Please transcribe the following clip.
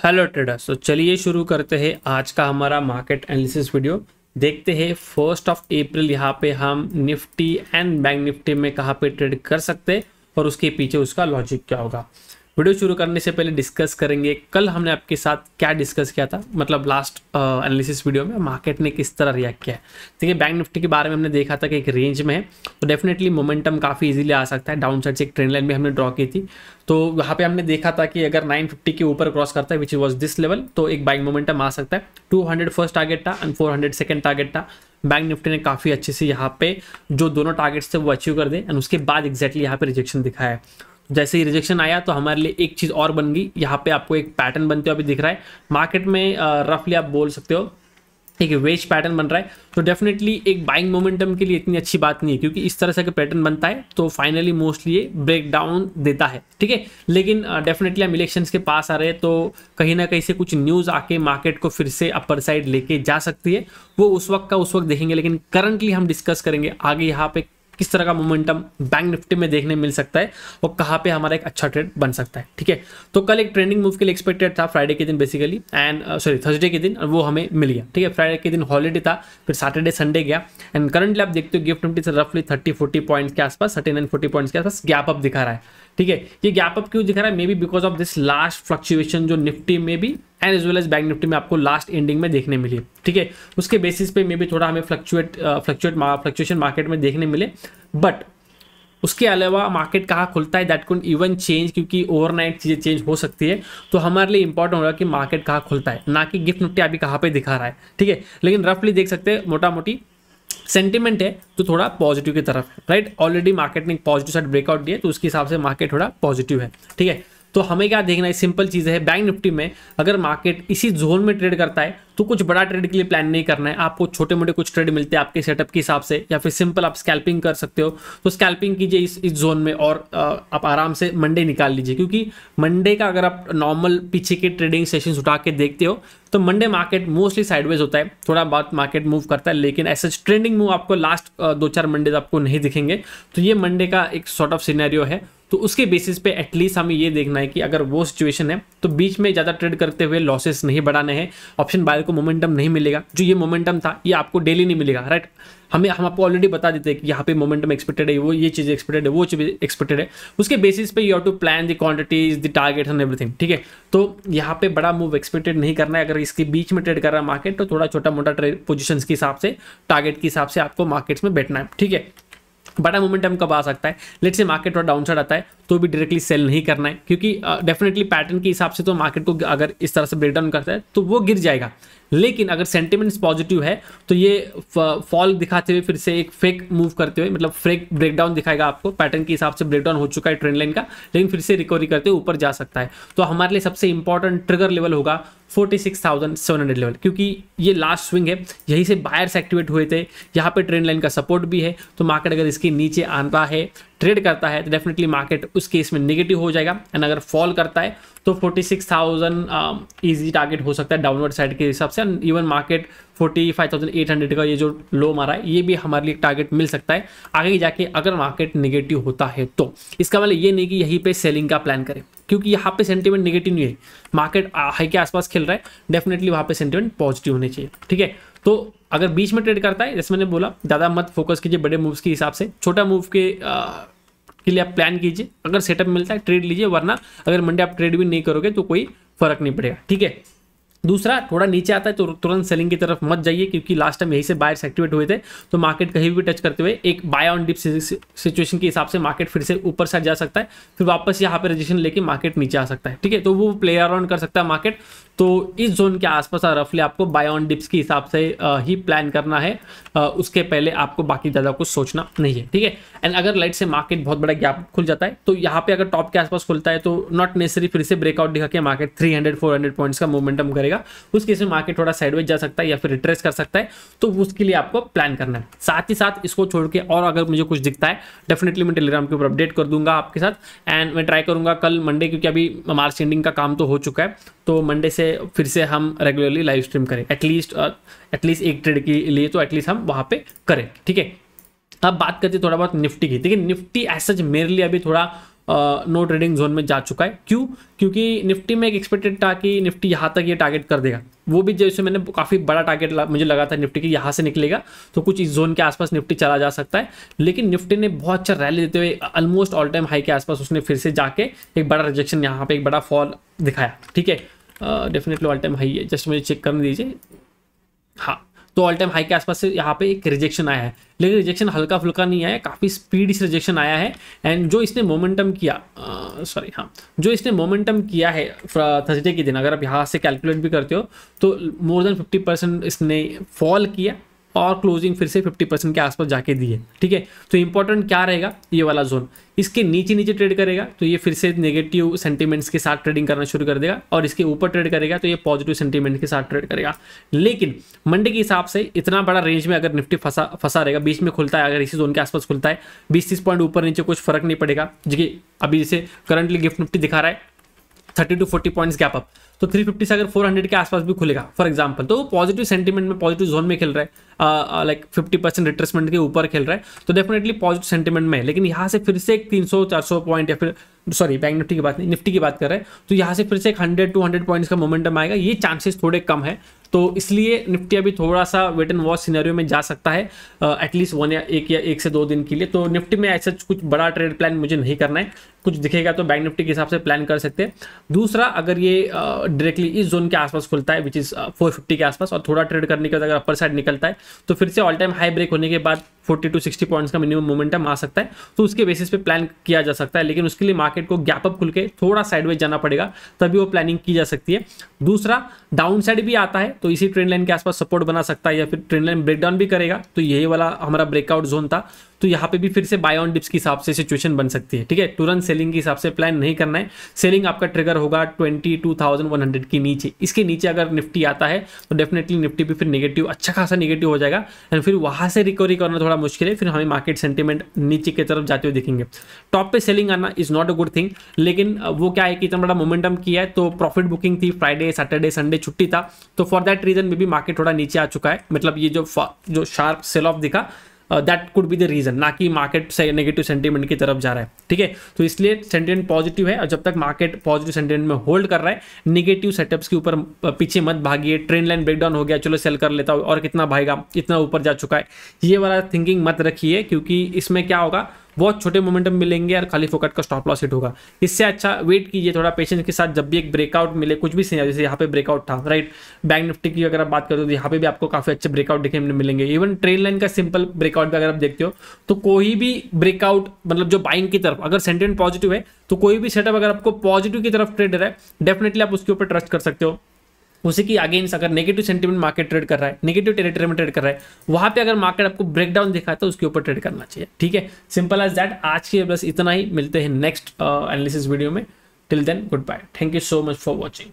Hello traders. तो चलिए शुरू करते हैं आज का हमारा मार्केट एनालिसिस वीडियो। देखते हैं 1 अप्रैल यहाँ पे हम निफ्टी एंड बैंक निफ्टी में कहाँ पे ट्रेड कर सकते हैं और उसके पीछे उसका लॉजिक क्या होगा। वीडियो शुरू करने से पहले डिस्कस करेंगे कल हमने आपके साथ क्या डिस्कस किया था, मतलब लास्ट एनालिसिस वीडियो में मार्केट ने किस तरह रिएक्ट किया है। देखिए बैंक निफ्टी के बारे में हमने देखा था कि एक रेंज में है तो डेफिनेटली मोमेंटम काफ़ी इजीली आ सकता है। डाउन साइड से एक ट्रेंड लाइन भी हमने ड्रॉ की थी, तो वहाँ पे हमने देखा था कि अगर 950 के ऊपर क्रॉस करता है विच वॉज दिस लेवल तो एक बाइंग मोमेंटम आ सकता है। 200 फर्स्ट टारगेट था एंड 400 सेकंड टारगेट था। बैंक निफ्टी ने काफ़ी अच्छे से यहाँ पे जो दोनों टारगेट्स थे वो अचीव कर दे एंड उसके बाद एक्जैक्टली यहाँ पे रिजेक्शन दिखाया है। जैसे ही रिजेक्शन आया तो हमारे लिए एक चीज़ और बन गई, यहाँ पे आपको एक पैटर्न बनते हुए अभी दिख रहा है मार्केट में। रफली आप बोल सकते हो एक वेज पैटर्न बन रहा है, तो डेफिनेटली एक बाइंग मोमेंटम के लिए इतनी अच्छी बात नहीं है, क्योंकि इस तरह से अगर पैटर्न बनता है तो फाइनली मोस्टली ये ब्रेक डाउन देता है, ठीक है। लेकिन डेफिनेटली हम इलेक्शंस के पास आ रहे हैं तो कहीं ना कहीं से कुछ न्यूज़ आके मार्केट को फिर से अपर साइड लेके जा सकती है, वो उस वक्त का उस वक्त देखेंगे। लेकिन करंटली हम डिस्कस करेंगे आगे यहाँ पे किस तरह का मोमेंटम बैंक निफ्टी में देखने मिल सकता है और कहाँ पे हमारा एक अच्छा ट्रेड बन सकता है, ठीक है। तो कल एक ट्रेंडिंग मूव के लिए एक्सपेक्टेड था फ्राइडे के दिन बेसिकली एंड थर्सडे के दिन, वो हमें मिल गया, ठीक है। फ्राइडे के दिन हॉलीडे था, फिर सैटरडे संडे गया एंड करंटली आप देखते हो गिफ्ट निफ्टी से रफली 30-40 पॉइंट्स के आसपास, 39-40 पॉइंट्स के आसपास गैप अप दिखा रहा है, ठीक है। ये गैप अप क्यों दिखा रहा है? Maybe because of this last fluctuation जो निफ्टी में भी and as well as bank Nifty में आपको लास्ट एंडिंग में देखने मिली, ठीक है। उसके बेसिस पे मे बी थोड़ा हमें फ्लक्चुएशन मार्केट में देखने मिले, बट उसके अलावा मार्केट कहाँ खुलता है दैट कुड इवन चेंज, क्योंकि ओवरनाइट चीज़ें चेंज हो सकती है। तो हमारे लिए इंपॉर्टेंट होगा कि मार्केट कहाँ खुलता है, ना कि गिफ्ट निफ्टी अभी कहाँ पे दिखा रहा है, ठीक है। लेकिन रफली देख सकते हैं मोटा मोटी सेंटिमेंट है तो थोड़ा पॉजिटिव की तरफ है, राइट। ऑलरेडी मार्केट ने पॉजिटिव साइड ब्रेकआउट दिया तो उसके हिसाब से मार्केट थोड़ा पॉजिटिव है, ठीक है। तो हमें क्या देखना है, सिंपल चीज़ है। बैंक निफ्टी में अगर मार्केट इसी जोन में ट्रेड करता है तो कुछ बड़ा ट्रेड के लिए प्लान नहीं करना है आपको। छोटे मोटे कुछ ट्रेड मिलते हैं आपके सेटअप के हिसाब से, या फिर सिंपल आप स्कैल्पिंग कर सकते हो तो स्कैल्पिंग कीजिए इस जोन में और आप आराम से मंडे निकाल लीजिए, क्योंकि मंडे का अगर आप नॉर्मल पीछे के ट्रेडिंग सेशंस उठा के देखते हो तो मंडे मार्केट मोस्टली साइडवेज होता है, थोड़ा बहुत मार्केट मूव करता है, लेकिन ऐसा ट्रेंडिंग मूव आपको लास्ट 2-4 मंडे आपको नहीं दिखेंगे। तो ये मंडे का एक सॉर्ट ऑफ सिनेरियो है। तो उसके बेसिस पे एटलीस्ट हमें ये देखना है कि अगर वो सिचुएशन है तो बीच में ज़्यादा ट्रेड करते हुए लॉसेस नहीं बढ़ाने हैं। ऑप्शन बायर को मोमेंटम नहीं मिलेगा, जो ये मोमेंटम था ये आपको डेली नहीं मिलेगा, राइट। हम आपको ऑलरेडी बता देते हैं कि यहाँ पे मोमेंटम एक्सपेक्टेड है, वो ये चीज़ एक्सपेक्टेड है, वो चीज़ एक्सपेक्टेड है। उसके बेसिस पे you have to plan the quantities, the target and everything, ठीक है। तो यहाँ पे बड़ा मूव एक्सपेक्टेड नहीं करना है। अगर इसके बीच में ट्रेड कर रहा है मार्केट तो थोड़ा छोटा मोटा ट्रेड पोजिशन के हिसाब से, टारगेट के हिसाब से आपको मार्केट्स में बैठना है, ठीक है। बड़ा मोमेंटम कब आ सकता है? लेट्स से मार्केट थोड़ा डाउन साइड आता है तो भी डायरेक्टली सेल नहीं करना है, क्योंकि डेफिनेटली पैटर्न के हिसाब से तो मार्केट को अगर इस तरह से ब्रेकडाउन करता है तो वो गिर जाएगा। लेकिन अगर सेंटिमेंट्स पॉजिटिव है तो ये फॉल दिखाते हुए फिर से एक फेक मूव करते हुए, मतलब फेक ब्रेकडाउन दिखाएगा आपको। पैटर्न के हिसाब से ब्रेकडाउन हो चुका है ट्रेंड लाइन का, लेकिन फिर से रिकवरी करते हुए ऊपर जा सकता है। तो हमारे लिए सबसे इंपॉर्टेंट ट्रिगर लेवल होगा 46,700 लेवल, क्योंकि ये लास्ट स्विंग है, यहीं से बायर्स एक्टिवेट हुए थे, यहाँ पे ट्रेंड लाइन का सपोर्ट भी है। तो मार्केट अगर इसके नीचे आता है, ट्रेड करता है तो डेफिनेटली मार्केट उस केस में नेगेटिव हो जाएगा एंड अगर फॉल करता है तो 46,000 इजी टारगेट हो सकता है डाउनवर्ड साइड के हिसाब से। इवन मार्केट 45,800 का ये जो लो मारा है ये भी हमारे लिए टारगेट मिल सकता है आगे जाके, अगर मार्केट नेगेटिव होता है तो। इसका मतलब ये नहीं कि यहीं पे सेलिंग का प्लान करें, क्योंकि यहाँ पे सेंटीमेंट नेगेटिव नहीं है, मार्केट हाई के आसपास खेल रहा है, डेफिनेटली वहाँ पे सेंटीमेंट पॉजिटिव होने चाहिए, ठीक है। तो अगर बीच में ट्रेड करता है, जैसे मैंने बोला, ज़्यादा मत फोकस कीजिए बड़े मूव्स के हिसाब से, छोटा मूव के लिए आप प्लान कीजिए। अगर सेटअप मिलता है ट्रेड लीजिए, वरना अगर मंडे आप ट्रेड भी नहीं करोगे तो कोई फर्क नहीं पड़ेगा, ठीक है। दूसरा, थोड़ा नीचे आता है तो तुरंत सेलिंग की तरफ मत जाइए, क्योंकि लास्ट टाइम यहीं से बायर्स एक्टिवेट हुए थे तो मार्केट कहीं भी टच करते हुए एक बाय ऑन डिप सिचुएशन के हिसाब से मार्केट फिर से ऊपर साइड जा सकता है, फिर वापस यहाँ पे रजिस्ट्रेशन लेके मार्केट नीचे आ सकता है, ठीक है। तो वो प्ले अराउंड कर सकता है मार्केट। तो इस जोन के आसपास रफली आपको बाय ऑन डिप्स के हिसाब से ही प्लान करना है, उसके पहले आपको बाकी ज़्यादा कुछ सोचना नहीं है, ठीक है। एंड अगर लाइट से मार्केट बहुत बड़ा गैप खुल जाता है तो यहाँ पे अगर टॉप के आसपास खुलता है तो नॉट नेसेसरी फिर से ब्रेकआउट दिखा के मार्केट 300-400 पॉइंट्स का मोमेंटम करेगा। उस केस में मार्केट थोड़ा साइडवेज जा सकता है या फिर रिट्रेस कर सकता है, तो उसके लिए आपको प्लान करना है। साथ ही साथ इसको छोड़ के और अगर मुझे कुछ दिखता है डेफिनेटली मैं टेलीग्राम के ऊपर अपडेट कर दूंगा आपके साथ। एंड मैं ट्राई करूंगा कल मंडे, क्योंकि अभी मार्च एंडिंग का काम तो हो चुका है, तो मंडे से फिर से हम रेगुलरली लाइव स्ट्रीम करें, एटलीस्ट एक ट्रेड के लिए तो एटलीस्ट हम वहाँ पे करें, ठीक है। अब बात करते हैं थोड़ा बहुत निफ्टी की। देखिए निफ्टी एज सच मेरे लिए अभी थोड़ा नो ट्रेडिंग जोन में जा चुका है। क्यों? क्योंकि निफ्टी में एक एक्सपेक्टेड था कि निफ्टी यहाँ तक ये टारगेट कर देगा, वो भी जैसे मैंने काफ़ी बड़ा टारगेट मुझे लगा था निफ्टी की यहाँ से निकलेगा तो कुछ इस जोन के आसपास निफ्टी चला जा सकता है, लेकिन निफ्टी ने बहुत अच्छा रैली देते हुए ऑलमोस्ट ऑल टाइम हाई के आसपास उसने फिर से जाके एक बड़ा रिजेक्शन, यहाँ पे एक बड़ा फॉल दिखाया। ठीक है, डेफिनेटली ऑल टाइम हाई है, जस्ट मुझे चेक करने दीजिए। हाँ, तो ऑल टाइम हाई के आसपास से यहाँ पे एक रिजेक्शन आया है, लेकिन रिजेक्शन हल्का फुल्का नहीं आया, काफ़ी स्पीड से रिजेक्शन आया है। एंड जो इसने मोमेंटम किया, जो इसने मोमेंटम किया है थर्सडे के दिन, अगर आप यहाँ से कैलकुलेट भी करते हो तो मोर देन 50% इसने फॉल किया और क्लोजिंग फिर से 50% के आसपास जाके दी है। ठीक है, तो इंपॉर्टेंट क्या रहेगा, ये वाला जोन इसके नीचे नीचे ट्रेड करेगा तो ये फिर से नेगेटिव सेंटीमेंट्स के साथ ट्रेडिंग करना शुरू कर देगा, और इसके ऊपर ट्रेड करेगा तो ये पॉजिटिव सेंटीमेंट के साथ ट्रेड करेगा। लेकिन मंडे के हिसाब से इतना बड़ा रेंज में अगर निफ्टी फंसा रहेगा, बीच में खुलता है, अगर इसी जोन के आसपास खुलता है 20-30 पॉइंट ऊपर नीचे कुछ फर्क नहीं पड़ेगा। जी, अभी जैसे करंटली गिफ्ट निफ्टी दिखा रहा है 30 to 40 पॉइंट्स गैप अप, तो 350 से अगर 400 के आसपास भी खुलेगा फॉर एग्जांपल, तो वो पॉजिटिव सेंटीमेंट में पॉजिटिव जोन में खेल रहा है, लाइक 50% रिट्रेसमेंट के ऊपर खेल रहा है, तो डेफिनेटली पॉजिटिव सेंटीमेंट में है। लेकिन यहाँ से फिर से 300-400 पॉइंट, या फिर सॉरी बैंक निफ्टी की बात नहीं, निफ्टी की बात कर रहे हैं, तो यहाँ से फिर से 100-200 पॉइंट्स का मोमेंटम आएगा, ये चांसेस थोड़े कम है। तो इसलिए निफ्टी अभी थोड़ा सा वेट एंड वॉच सिनेरियो में जा सकता है, एटलीस्ट एक से दो दिन के लिए। तो निफ्टी में ऐसा कुछ बड़ा ट्रेड प्लान मुझे नहीं करना है, कुछ दिखेगा तो बैंक निफ्टी के हिसाब से प्लान कर सकते हैं। दूसरा, अगर ये डायरेक्टली इस जोन के आसपास खुलता है विच इज 450 के आसपास, और थोड़ा ट्रेड करने के बाद अगर अपर साइड निकलता है तो फिर से ऑल टाइम हाई ब्रेक होने के बाद 40 to 60 पॉइंट्स का मिनिमम मोमेंटम आ सकता है, तो उसके बेसिस पे प्लान किया जा सकता है। लेकिन उसके लिए मार्केट को गैप अप खुल के थोड़ा साइडवेज जाना पड़ेगा, तभी वो प्लानिंग की जा सकती है। दूसरा, डाउन साइड भी आता है तो इसी ट्रेंड लाइन के आसपास सपोर्ट बना सकता है, या फिर ट्रेंड लाइन ब्रेकडाउन भी करेगा, तो यही वाला हमारा ब्रेकआउट जोन था, तो यहाँ पे भी फिर से बाय ऑन डिप्स के हिसाब से सिचुएशन बन सकती है। ठीक है, तुरंत सेलिंग के हिसाब से प्लान नहीं करना है, सेलिंग आपका ट्रिगर होगा 22,100 के नीचे, इसके नीचे अगर निफ्टी आता है तो डेफिनेटली निफ्टी भी फिर नेगेटिव, अच्छा खासा नेगेटिव हो जाएगा, एंड फिर वहां से रिकवरी करना थोड़ा मुश्किल है, फिर हमें मार्केट सेंटीमेंट नीचे की तरफ जाते हुए दिखेंगे। टॉप पे सेलिंग आना is not a good thing, लेकिन वो क्या है कि इतना बड़ा मोमेंटम किया है तो प्रॉफिट बुकिंग थी, फ्राइडे सैटरडे संडे छुट्टी था, तो फॉर दैट रीजन में भी मार्केट थोड़ा नीचे आ चुका है। मतलब ये जो शार्प सेल ऑफ दिखा, that could be the reason, ना कि मार्केट से नेगेटिव सेंटीमेंट की तरफ जा रहा है। ठीक है, तो इसलिए सेंटीमेंट पॉजिटिव है, और जब तक मार्केट पॉजिटिव सेंटीमेंट में होल्ड कर रहा है, नेगेटिव सेटअप्स के ऊपर पीछे मत भागिए। ट्रेंड लाइन ब्रेकडाउन हो गया, चलो सेल कर लेता हूं, और कितना भागेगा, इतना ऊपर जा चुका है, ये वाला थिंकिंग मत रखिए, क्योंकि इसमें क्या होगा, बहुत छोटे मोमेंटम मिलेंगे और खाली फोकट का स्टॉप लॉस हिट होगा। इससे अच्छा वेट कीजिए थोड़ा पेशेंस के साथ, जब भी एक ब्रेकआउट मिले, कुछ भी जैसे यहाँ पे ब्रेकआउट था, राइट। बैंक निफ्टी की अगर आप बात करें तो यहाँ पे भी आपको काफी अच्छे ब्रेकआउट देखने मिलेंगे। इवन ट्रेंड लाइन का सिंपल ब्रेकआउट भी अगर आप देखते हो तो कोई भी ब्रेकआउट, मतलब जो बाइंग की तरफ अगर सेंटीमेंट पॉजिटिव है, तो कोई भी सेटअप अगर आपको पॉजिटिव की तरफ ट्रेड है, डेफिनेटली आप उसके ऊपर ट्रस्ट कर सकते हो। उसी की अगेंस्ट अगर नेगेटिव सेंटीमेंट मार्केट ट्रेड कर रहा है, नेगेटिव टेरिटरी में ट्रेड कर रहा है, वहां पे अगर मार्केट आपको ब्रेकडाउन दिखाता है तो उसके ऊपर ट्रेड करना चाहिए। ठीक है, सिंपल एज दैट। आज के बस इतना ही, मिलते हैं नेक्स्ट एनालिसिस वीडियो में। Till then, good bye, thank you so much for watching.